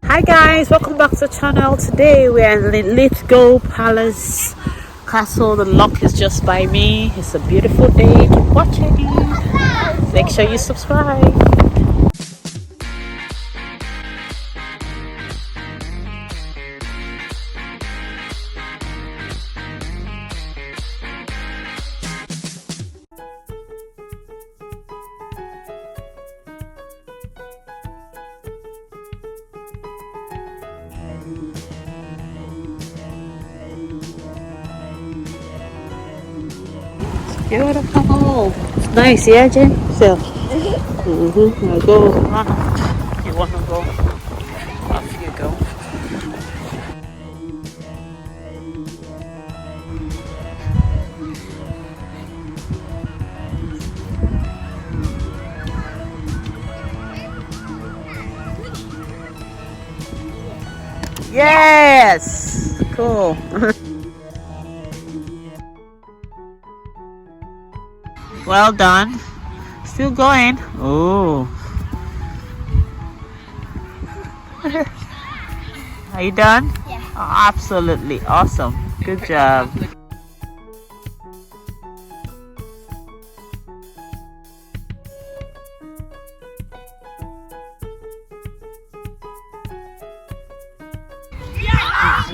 Hi guys, welcome back to the channel. Today we are in Linlithgow Palace Castle. The loch is just by me. It's a beautiful day. Keep watching. Make sure you subscribe. Beautiful. It's nice, yeah, Jane? So, I'll go around. You want to go? Off you go. Yes! Cool. Well done. Still going. Oh. Are you done? Yeah. Oh, absolutely awesome. Good job.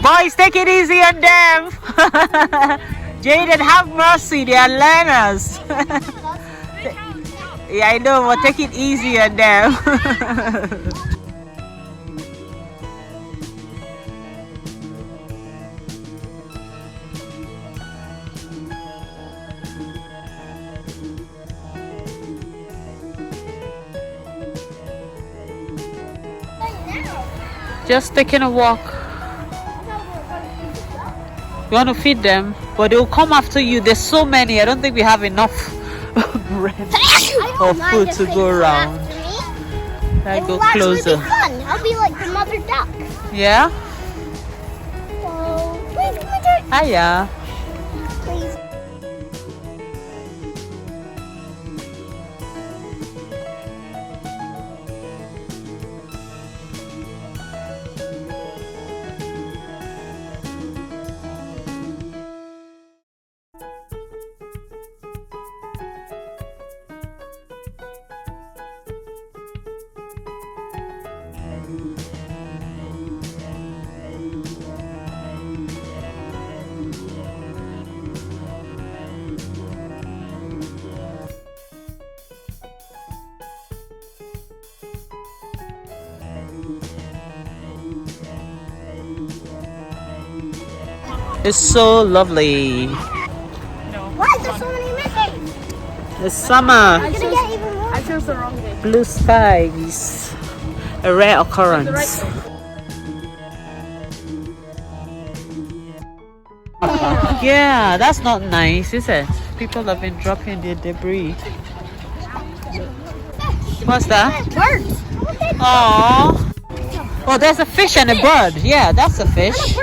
Boys, take it easy on them. Jaden, have mercy. They are learners. Yeah, I know, but take it easy on them. Just taking a walk. You want to feed them, but they'll come after you. There's so many. I don't think we have enough bread or food to go around. I go closer. Be fun. I'll be like the mother duck. Yeah? So, please come and Hiya. please. It's so lovely. Why is there so many missing? It's summer. It's gonna get even more. I chose the wrong day. Blue skies. A rare occurrence. Yeah, that's not nice, is it? People have been dropping their debris. What's that? Birds. Aww. Oh, there's a fish and a bird. Yeah, that's a fish.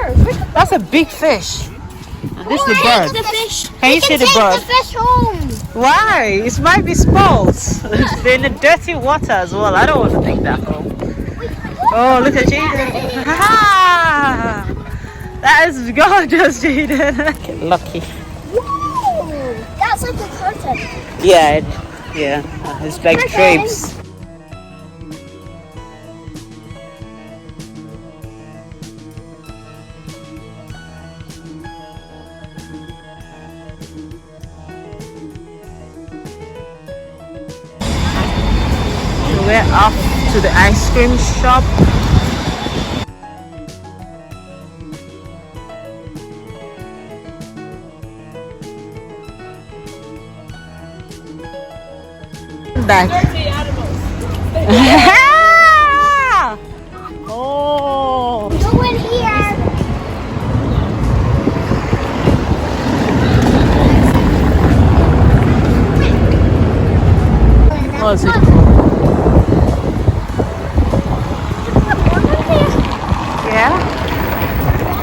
That's a big fish. And this is the bird. The fish. Can you see the bird? The fish home. Why? It might be spoiled. They're in the dirty water as well. I don't want to take that home. Oh, look at Jaden. That is gorgeous, Jaden. Lucky. Whoa. That's like a curtain. Yeah, it's like drapes. We're off to the ice cream shop. Back. Oh. Go in here. What's it? Yeah?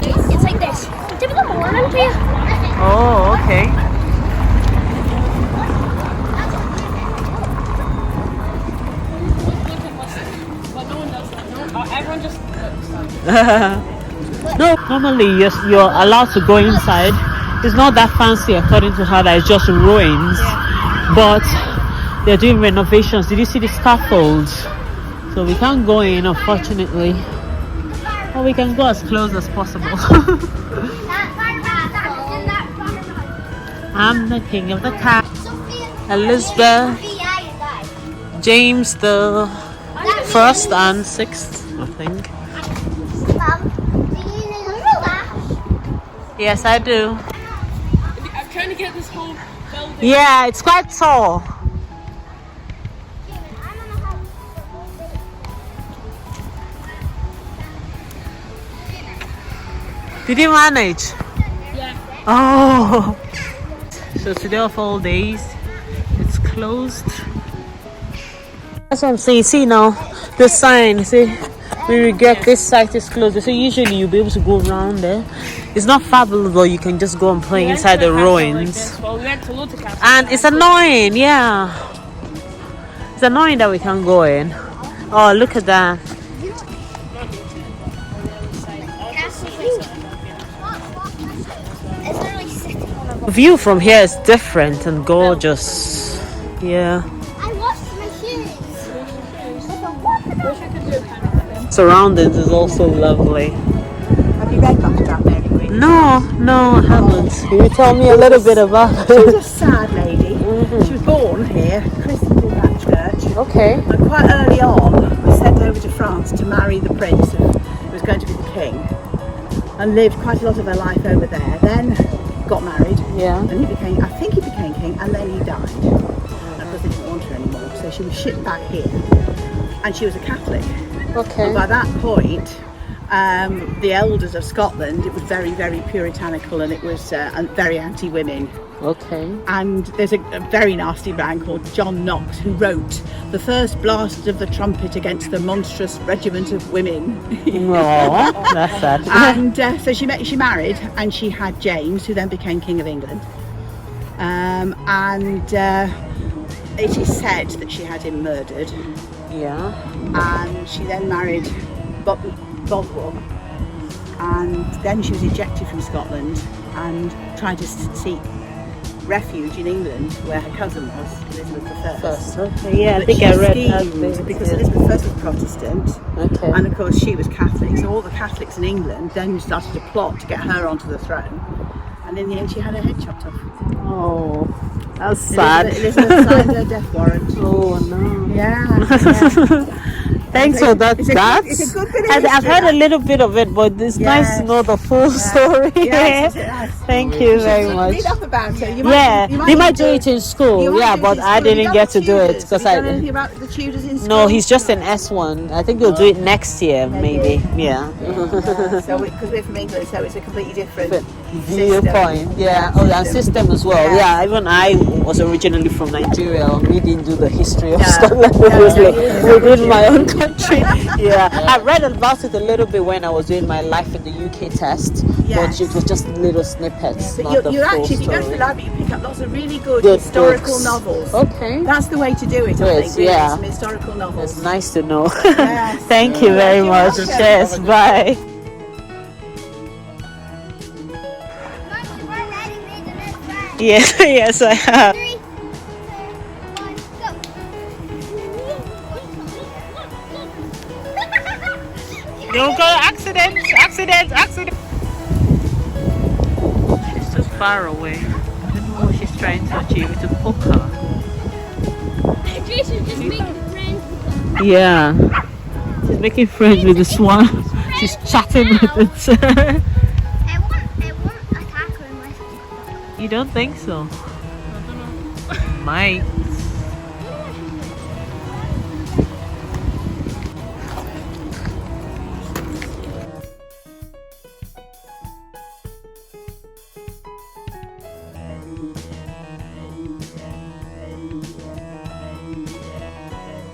It's like this. Tip of the morning for you. Oh, okay. Everyone just looks. No, normally you're allowed to go inside. It's not that fancy according to her, that it's just ruins. But they're doing renovations. Did you see the scaffolds? So we can't go in, unfortunately. But we can go as close as possible. I'm the king of the cat. Elizabeth, James the 1st and 6th, I think. Yes, I do. I'm trying to get this whole building. Yeah, it's quite tall. Did you manage? Yeah. Oh. So today of all days, it's closed. That's what I'm saying. See now, the sign. See, we regret this site is closed. So usually you'll be able to go around there. It's not fabulous, but you can just go and play inside the ruins. Well, we went to loads of castles. And it's annoying, yeah. It's annoying that we can't go in. Oh, look at that. The view from here is different and gorgeous. Yeah. I washed my shoes. Surroundings is also lovely. Have you read much about Mary Queen? No, I haven't. Can you tell me a little bit about She's it? a sad lady. She was born here, christened in that church. Okay. And quite early on, was sent over to France to marry the prince who was going to be the king, and lived quite a lot of her life over there. Then got married, Yeah. and I think he became king, and then he died. And of course, they didn't want her anymore, so she was shipped back here, and she was a Catholic. Okay. And by that point, the elders of Scotland, it was very, very puritanical, and it was very anti-women. Okay. And there's a very nasty man called John Knox who wrote the first blast of the trumpet against the monstrous regiment of women. Oh, that's sad. And so she married, and she had James, who then became King of England. It is said that she had him murdered, Yeah. and she then married Bothwell, and then she was ejected from Scotland and tried to seek refuge in England, where her cousin was, Elizabeth I. First. Okay. Yeah, I But think she I read schemed, that. because Elizabeth I was Protestant, Okay. and of course she was Catholic, so all the Catholics in England then started to plot to get her onto the throne, and in the end she had her head chopped off. Oh, that's sad. Elizabeth signed her death warrant. Oh no. Yeah. Thanks for that. It's a good bit of I've history, heard a little bit of it, but it's nice to know the full story. Yes. Thank you very much. Read up about it. They might do it in school. Yeah, but I didn't get to do it because Have you done anything about the Tudors in school? No, he's just an S1. I think we'll do it next year, maybe. Yeah. So because we're from England, so it's a completely different Viewpoint. Yeah. Oh, and system as well. Yeah. Even I was originally from Nigeria. We didn't do the history of Scotland. Obviously, within my own country. Yeah. I read about it a little bit when I was doing my life in the UK test, but it was just little snippets. But not the you full actually, if you go to the story. library, you pick up lots of really good Good historical books. novels. Okay. That's the way to do it, I Yes, think. Really, yeah. some historical novels. It's nice to know. Yes. Thank you very You're much. welcome. Cheers. Bye. Yes, yes, I have. 3, 2, 1, go. Don't go, accident. She's too far away. I don't know what she's trying to achieve. To poke her. Jason's just making friends. Yeah. She's making friends with the swan. She's chatting with it. I want a taco in my food. You don't think so? Might.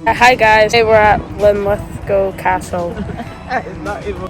Hi guys, today we're at Linlithgow Castle. That is not even...